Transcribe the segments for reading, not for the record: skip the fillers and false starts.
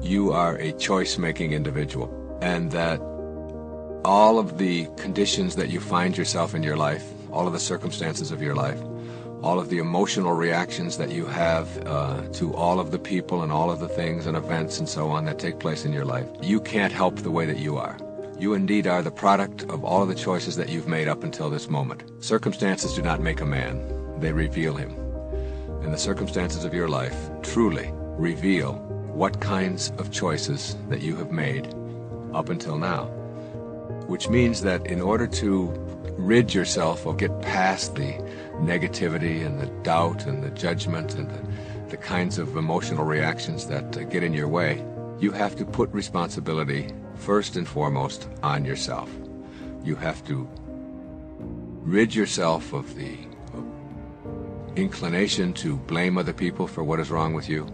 you are a choice-making individual, and that all of the conditions that you find yourself in your life, all of the circumstances of your life, all of the emotional reactions that you have to all of the people and all of the things and events and so on that take place in your life, you can't help the way that you are. You indeed are the product of all of the choices that you've made up until this moment. Circumstances do not make a man, they reveal him. And the circumstances of your life truly reveal what kinds of choices that you have made up until now. Which means that in order to rid yourself or get past the negativity and the doubt and the judgment and the kinds of emotional reactions that get in your way, you have to put responsibility first and foremost on yourself. You have to rid yourself of the inclination to blame other people for what is wrong with you,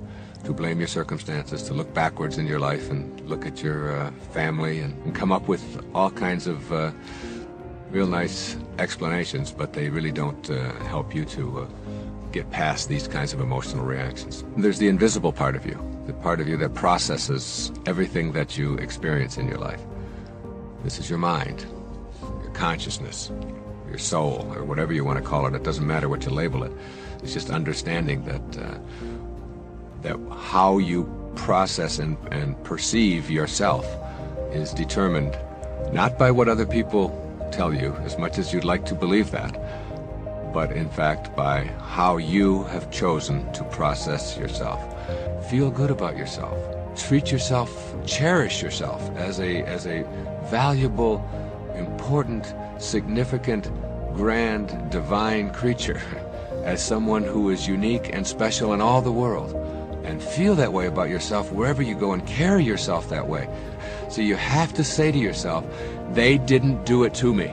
to blame your circumstances, to look backwards in your life and look at your family and come up with all kinds of real nice explanations, but they really don't help you to get past these kinds of emotional reactions. There's the invisible part of you, the part of you that processes everything that you experience in your life. This is your mind, your consciousness, your soul, or whatever you want to call it. It doesn't matter what you label it. It's just understanding that how you process and perceive yourself is determined not by what other people tell you, as much as you'd like to believe that, but in fact by how you have chosen to process yourself. Feel good about yourself. Treat yourself, cherish yourself as a valuable, important, significant, grand, divine creature, as someone who is unique and special in all the world. And feel that way about yourself wherever you go, and carry yourself that way. So you have to say to yourself, they didn't do it to me.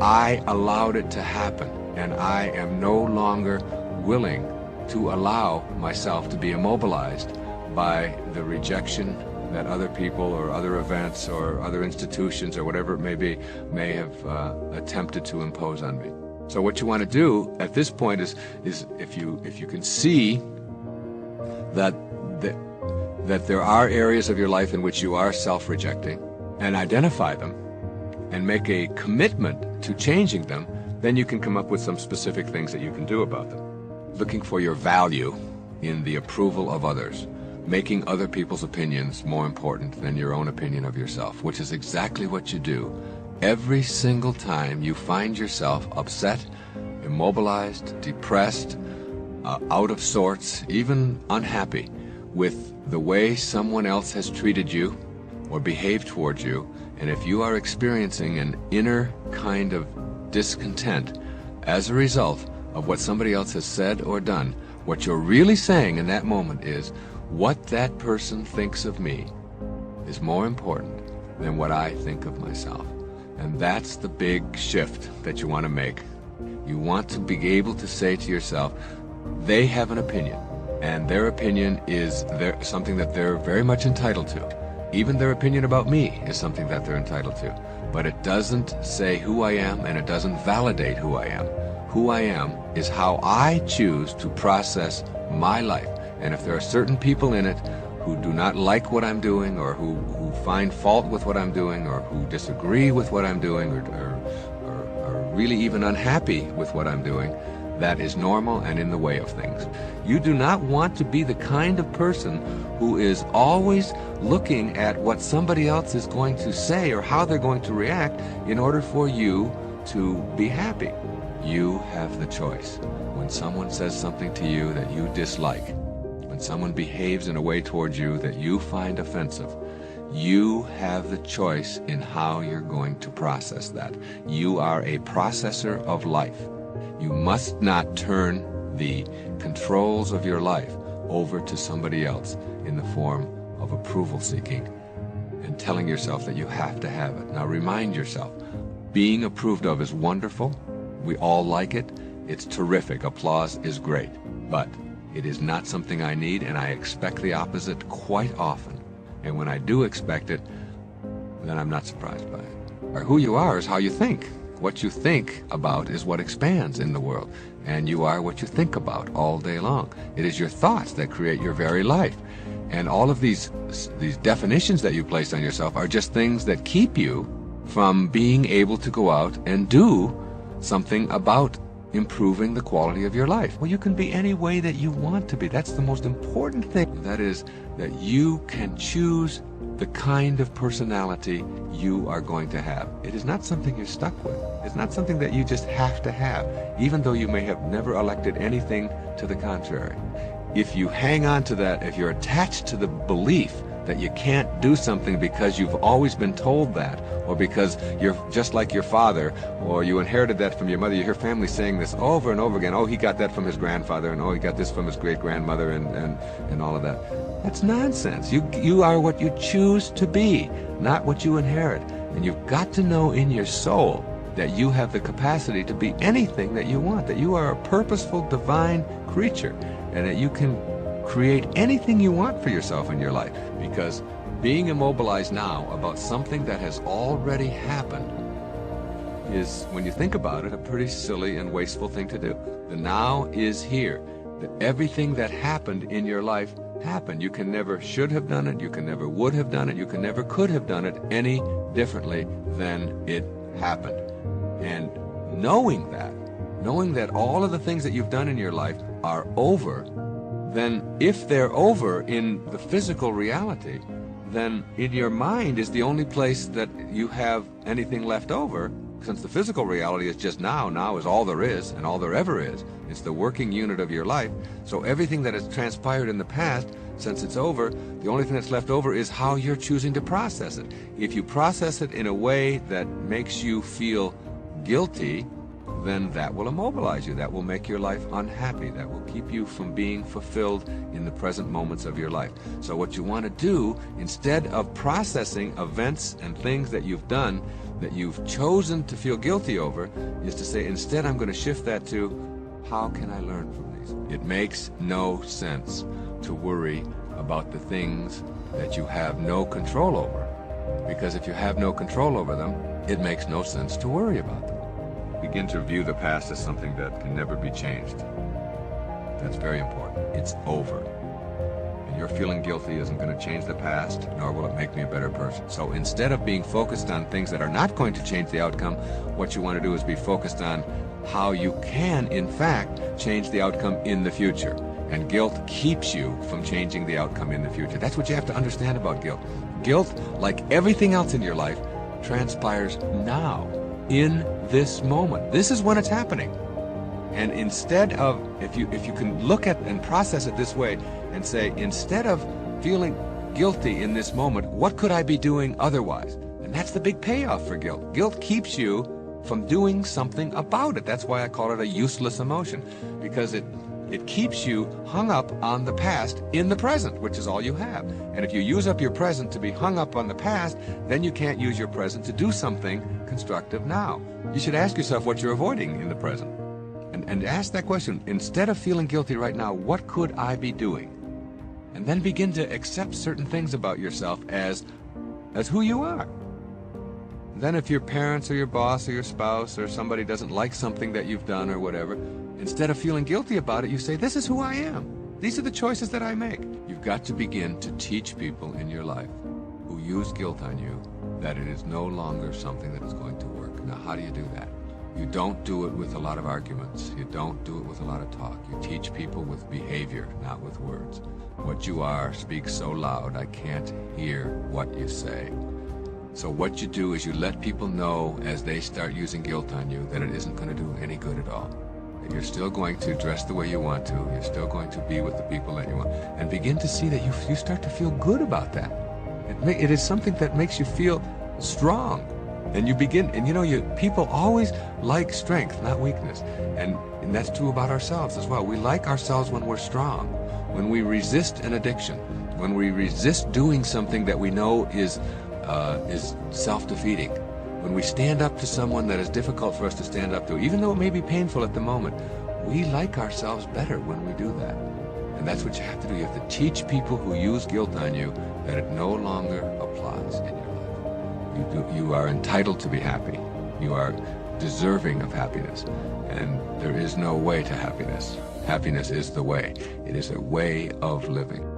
I allowed it to happen, and I am no longer willing to allow myself to be immobilized by the rejection that other people or other events or other institutions or whatever it may be may have attempted to impose on me. So what you want to do at this point is if you can see that there are areas of your life in which you are self-rejecting, and identify them and make a commitment to changing them, then you can come up with some specific things that you can do about them. Looking for your value in the approval of others, making other people's opinions more important than your own opinion of yourself, which is exactly what you do every single time you find yourself upset, immobilized, depressed, out of sorts, even unhappy with the way someone else has treated you or behaved towards you. And if you are experiencing an inner kind of discontent as a result of what somebody else has said or done, what you're really saying in that moment is, what that person thinks of me is more important than what I think of myself. And that's the big shift that you want to make. You want to be able to say to yourself, they have an opinion, and their opinion is something that they're very much entitled to. Even their opinion about me is something that they're entitled to. But it doesn't say who I am, and it doesn't validate who I am. Who I am is how I choose to process my life. And if there are certain people in it who do not like what I'm doing, or who find fault with what I'm doing, or who disagree with what I'm doing, or are really even unhappy with what I'm doing, that is normal and in the way of things. You do not want to be the kind of person who is always looking at what somebody else is going to say or how they're going to react in order for you to be happy. You have the choice. When someone says something to you that you dislike, when someone behaves in a way towards you that you find offensive, you have the choice in how you're going to process that. You are a processor of life. You must not turn the controls of your life over to somebody else in the form of approval seeking and telling yourself that you have to have it. Now remind yourself, being approved of is wonderful. We all like it. It's terrific. Applause is great. But it is not something I need, and I expect the opposite quite often. And when I do expect it, then I'm not surprised by it. Or who you are is how you think. what you think about is what expands in the world, and you are what you think about all day long. It is your thoughts that create your very life. And all of these definitions that you place on yourself are just things that keep you from being able to go out and do something about improving the quality of your life. Well, you can be any way that you want to be. That's the most important thing. That is that you can choose the kind of personality you are going to have. It is not something you're stuck with. It's not something that you just have to have, even though you may have never elected anything to the contrary. If you hang on to that, if you're attached to the belief that you can't do something because you've always been told that, or because you're just like your father, or you inherited that from your mother. You hear families saying this over and over again. Oh, he got that from his grandfather, and oh, he got this from his great-grandmother, and all of that. That's nonsense. You are what you choose to be, not what you inherit. And you've got to know in your soul that you have the capacity to be anything that you want, that you are a purposeful, divine creature, and that you can create anything you want for yourself in your life. Because being immobilized now about something that has already happened is, when you think about it, a pretty silly and wasteful thing to do. The now is here. That everything that happened in your life happened. You can never should have done it, you can never would have done it, you can never could have done it any differently than it happened. And knowing that all of the things that you've done in your life are over, then if they're over in the physical reality, then in your mind is the only place that you have anything left over, since the physical reality is just now. Now is all there is and all there ever is. It's the working unit of your life. So everything that has transpired in the past, since it's over, the only thing that's left over is how you're choosing to process it. If you process it in a way that makes you feel guilty, then that will immobilize you. That will make your life unhappy. That will keep you from being fulfilled in the present moments of your life. So what you want to do, instead of processing events and things that you've done that you've chosen to feel guilty over, is to say, instead I'm going to shift that to, how can I learn from these? It makes no sense to worry about the things that you have no control over. Because if you have no control over them, it makes no sense to worry about them. Begin to view the past as something that can never be changed. That's very important. It's over. And your feeling guilty isn't going to change the past, nor will it make me a better person. So instead of being focused on things that are not going to change the outcome, what you want to do is be focused on how you can, in fact, change the outcome in the future. And guilt keeps you from changing the outcome in the future. That's what you have to understand about guilt. Guilt, like everything else in your life, transpires now, in this moment. This is when it's happening. And instead of, if you can look at and process it this way and say, instead of feeling guilty in this moment, what could I be doing otherwise? And that's the big payoff for guilt. Guilt keeps you from doing something about it. That's why I call it a useless emotion, because it keeps you hung up on the past in the present, which is all you have. And if you use up your present to be hung up on the past, then you can't use your present to do something constructive now. You should ask yourself what you're avoiding in the present. And ask that question, instead of feeling guilty right now, what could I be doing? And then begin to accept certain things about yourself as who you are. Then if your parents or your boss or your spouse or somebody doesn't like something that you've done or whatever, instead of feeling guilty about it, you say, this is who I am. These are the choices that I make. You've got to begin to teach people in your life who use guilt on you that it is no longer something that is going to work. Now, how do you do that? You don't do it with a lot of arguments. You don't do it with a lot of talk. You teach people with behavior, not with words. What you are speaks so loud, I can't hear what you say. So what you do is you let people know as they start using guilt on you that it isn't going to do any good at all. That you're still going to dress the way you want to. You're still going to be with the people that you want. And begin to see that you start to feel good about that. It is something that makes you feel strong. And you begin, and you know, people always like strength, not weakness. And that's true about ourselves as well. We like ourselves when we're strong, when we resist an addiction, when we resist doing something that we know is self-defeating, when we stand up to someone that is difficult for us to stand up to, even though it may be painful at the moment. We like ourselves better when we do that. And that's what you have to do. You have to teach people who use guilt on you that it no longer applies in your life. You are entitled to be happy. You are deserving of happiness. And there is no way to happiness. Happiness is the way. It is a way of living.